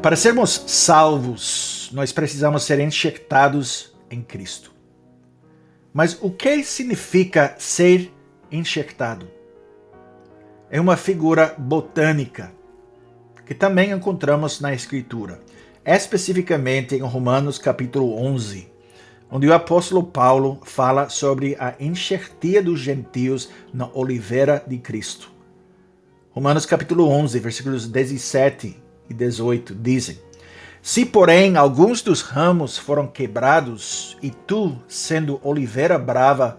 Para sermos salvos, nós precisamos ser enxertados em Cristo. Mas o que significa ser enxertado? É uma figura botânica que também encontramos na Escritura, especificamente em Romanos capítulo 11, onde o apóstolo Paulo fala sobre a enxertia dos gentios na oliveira de Cristo. Romanos capítulo 11, versículos 17 e 18 dizem: Se, porém, alguns dos ramos foram quebrados, e tu, sendo oliveira brava,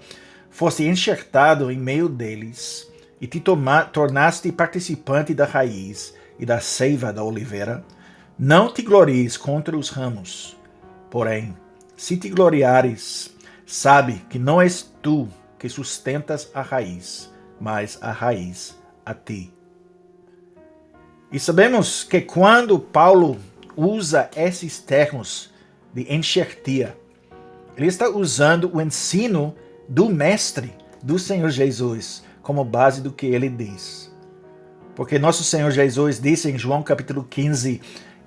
foste enxertado em meio deles, e te tornaste participante da raiz e da seiva da oliveira, não te glories contra os ramos. Porém, se te gloriares, sabe que não és tu que sustentas a raiz, mas a raiz a ti. E sabemos que quando Paulo usa esses termos de enxertia, ele está usando o ensino do mestre, do Senhor Jesus, como base do que ele diz. Porque nosso Senhor Jesus disse em João capítulo 15,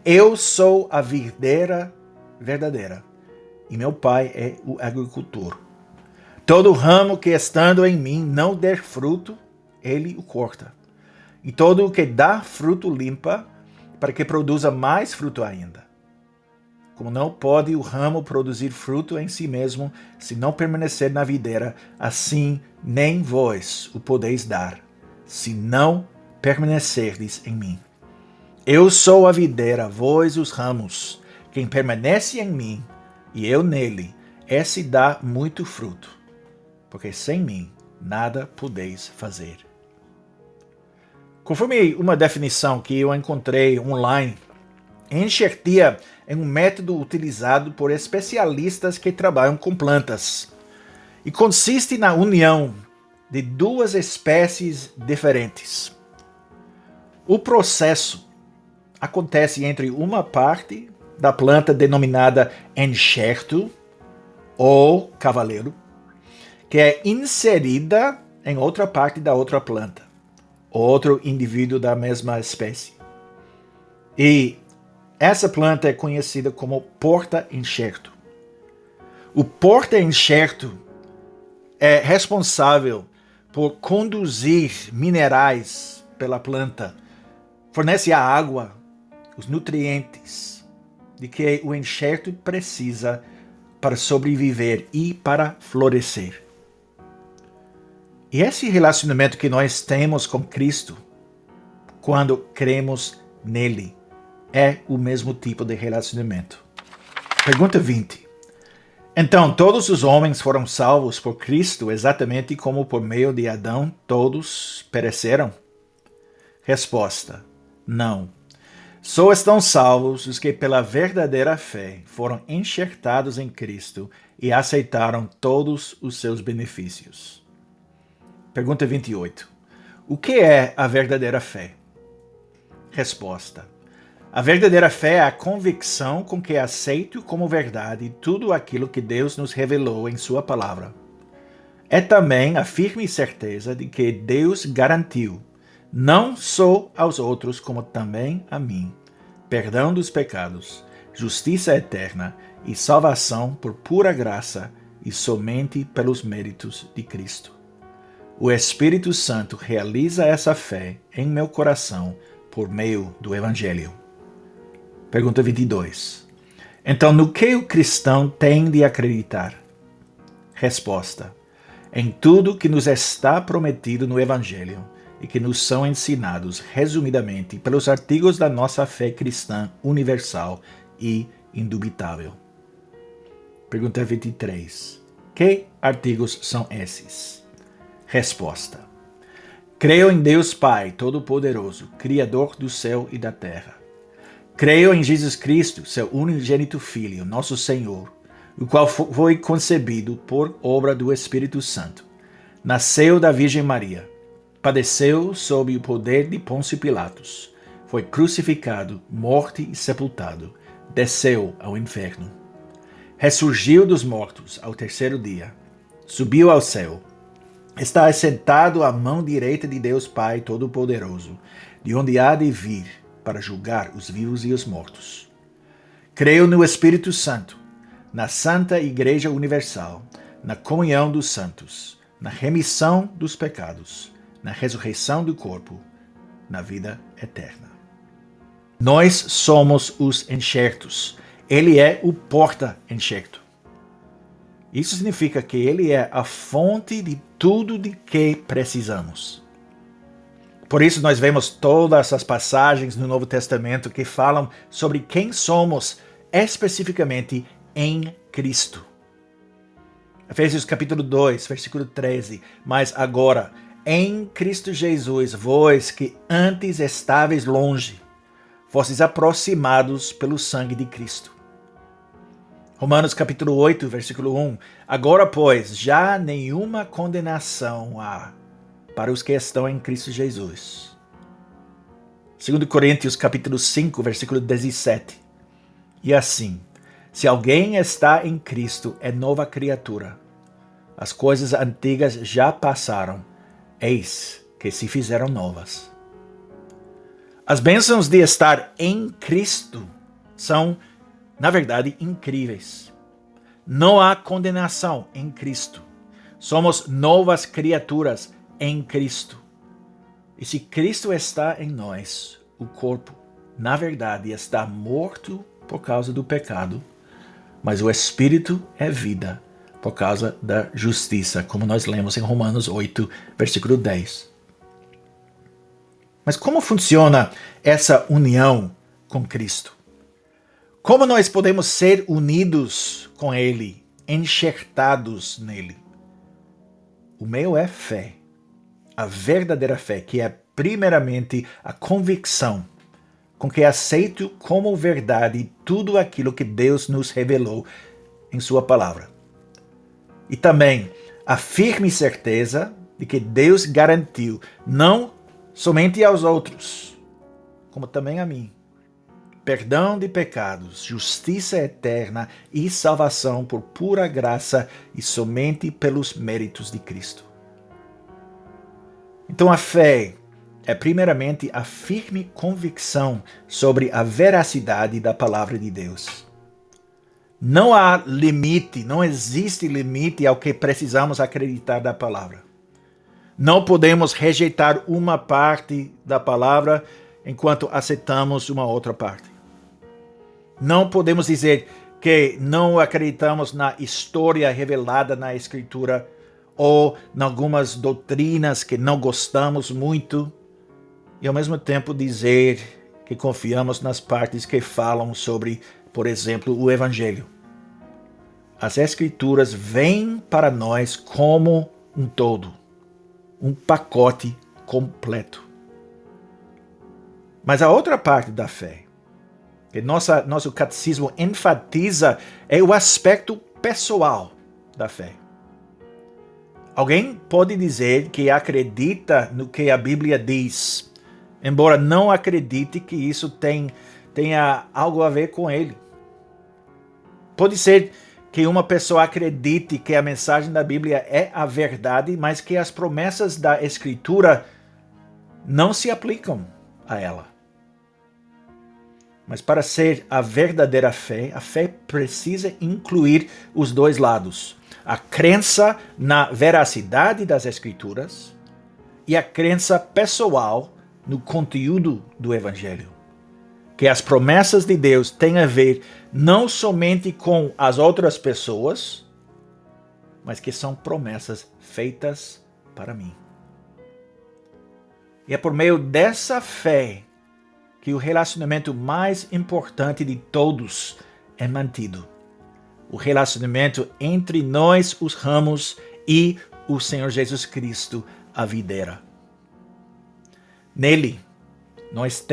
Eu sou a videira verdadeira, e meu Pai é o agricultor. Todo ramo que estando em mim não der fruto, ele o corta. E todo o que dá fruto limpa, para que produza mais fruto ainda. Como não pode o ramo produzir fruto em si mesmo, se não permanecer na videira, assim nem vós o podeis dar, se não permanecerdes em mim. Eu sou a videira, vós os ramos. Quem permanece em mim, e eu nele, esse dá muito fruto, porque sem mim nada podeis fazer. Conforme uma definição que eu encontrei online, enxertia é um método utilizado por especialistas que trabalham com plantas e consiste na união de duas espécies diferentes. O processo acontece entre uma parte da planta denominada enxerto ou cavaleiro, que é inserida em outra parte da outra planta, outro indivíduo da mesma espécie. E essa planta é conhecida como porta-enxerto. O porta-enxerto é responsável por conduzir minerais pela planta, fornece a água, os nutrientes de que o enxerto precisa para sobreviver e para florescer. E esse relacionamento que nós temos com Cristo, quando cremos nele, é o mesmo tipo de relacionamento. Pergunta 20. Então, todos os homens foram salvos por Cristo, exatamente como por meio de Adão todos pereceram? Resposta: não. Só estão salvos os que pela verdadeira fé foram enxertados em Cristo e aceitaram todos os seus benefícios. Pergunta 28. O que é a verdadeira fé? Resposta: a verdadeira fé é a convicção com que aceito como verdade tudo aquilo que Deus nos revelou em sua palavra. É também a firme certeza de que Deus garantiu, não só aos outros, como também a mim, perdão dos pecados, justiça eterna e salvação por pura graça e somente pelos méritos de Cristo. O Espírito Santo realiza essa fé em meu coração por meio do Evangelho. Pergunta 22. Então, no que o cristão tem de acreditar? Resposta: em tudo que nos está prometido no Evangelho e que nos são ensinados resumidamente pelos artigos da nossa fé cristã universal e indubitável. Pergunta 23. Que artigos são esses? Resposta: creio em Deus Pai Todo-Poderoso, Criador do céu e da terra. Creio em Jesus Cristo, seu unigênito Filho, nosso Senhor, o qual foi concebido por obra do Espírito Santo. Nasceu da Virgem Maria, padeceu sob o poder de Pôncio Pilatos, foi crucificado, morto e sepultado, desceu ao inferno. Ressurgiu dos mortos ao terceiro dia, subiu ao céu, está assentado à mão direita de Deus Pai Todo-Poderoso, de onde há de vir para julgar os vivos e os mortos. Creio no Espírito Santo, na Santa Igreja Universal, na comunhão dos santos, na remissão dos pecados, na ressurreição do corpo, na vida eterna. Nós somos os enxertos. Ele é o porta-enxerto. Isso significa que ele é a fonte de tudo de que precisamos. Por isso nós vemos todas as passagens no Novo Testamento que falam sobre quem somos especificamente em Cristo. Efésios capítulo 2, versículo 13. Mas agora, em Cristo Jesus, vós que antes estáveis longe, fostes aproximados pelo sangue de Cristo. Romanos capítulo 8, versículo 1. Agora, pois, já nenhuma condenação há para os que estão em Cristo Jesus. 2 Coríntios capítulo 5, versículo 17. E assim, se alguém está em Cristo, é nova criatura. As coisas antigas já passaram, eis que se fizeram novas. As bênçãos de estar em Cristo são, na verdade, incríveis. Não há condenação em Cristo. Somos novas criaturas em Cristo. E se Cristo está em nós, o corpo, na verdade, está morto por causa do pecado, mas o Espírito é vida por causa da justiça, como nós lemos em Romanos 8, versículo 10. Mas como funciona essa união com Cristo? Como nós podemos ser unidos com Ele, enxertados nele? O meio é fé. A verdadeira fé, que é primeiramente a convicção com que aceito como verdade tudo aquilo que Deus nos revelou em sua palavra. E também a firme certeza de que Deus garantiu não somente aos outros, como também a mim, perdão de pecados, justiça eterna e salvação por pura graça e somente pelos méritos de Cristo. Então a fé é primeiramente a firme convicção sobre a veracidade da palavra de Deus. Não há limite, não existe limite ao que precisamos acreditar da palavra. Não podemos rejeitar uma parte da palavra enquanto aceitamos uma outra parte. Não podemos dizer que não acreditamos na história revelada na Escritura ou em algumas doutrinas que não gostamos muito e ao mesmo tempo dizer que confiamos nas partes que falam sobre, por exemplo, o Evangelho. As Escrituras vêm para nós como um todo, um pacote completo. Mas a outra parte da fé, que nosso catecismo enfatiza, é o aspecto pessoal da fé. Alguém pode dizer que acredita no que a Bíblia diz, embora não acredite que isso tenha algo a ver com ele. Pode ser que uma pessoa acredite que a mensagem da Bíblia é a verdade, mas que as promessas da Escritura não se aplicam a ela. Mas para ser a verdadeira fé, a fé precisa incluir os dois lados. A crença na veracidade das Escrituras e a crença pessoal no conteúdo do Evangelho. Que as promessas de Deus têm a ver não somente com as outras pessoas, mas que são promessas feitas para mim. E é por meio dessa fé que o relacionamento mais importante de todos é mantido. O relacionamento entre nós, os ramos, e o Senhor Jesus Cristo, a videira. Nele, nós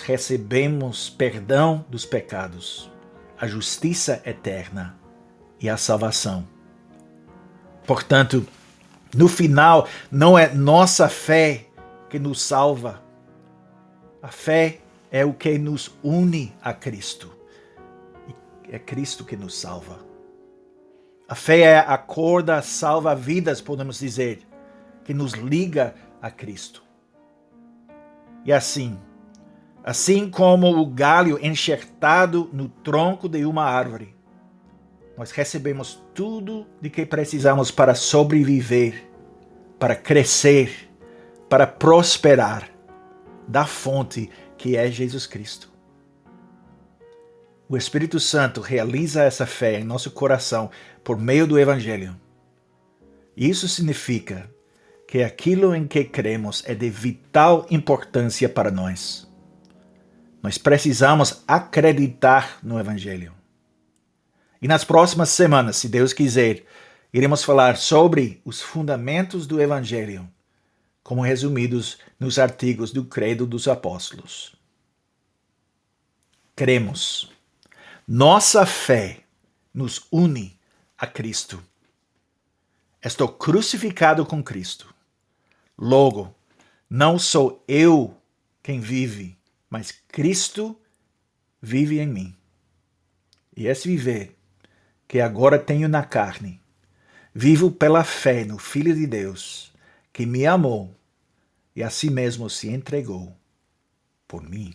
recebemos perdão dos pecados, a justiça eterna e a salvação. Portanto, no final, não é nossa fé que nos salva. A fé é o que nos une a Cristo. É Cristo que nos salva. A fé é a corda salva-vidas, podemos dizer, que nos liga a Cristo. E assim, Assim como o galho enxertado no tronco de uma árvore, nós recebemos tudo de que precisamos para sobreviver, para crescer, para prosperar, da fonte que é Jesus Cristo. O Espírito Santo realiza essa fé em nosso coração por meio do Evangelho. Isso significa que aquilo em que cremos é de vital importância para nós. Nós precisamos acreditar no Evangelho. E nas próximas semanas, se Deus quiser, iremos falar sobre os fundamentos do Evangelho, como resumidos nos artigos do Credo dos Apóstolos. Cremos. Nossa fé nos une a Cristo. Estou crucificado com Cristo. Logo, não sou eu quem vive, mas Cristo vive em mim. E esse viver que agora tenho na carne, vivo pela fé no Filho de Deus, que me amou e a si mesmo se entregou por mim.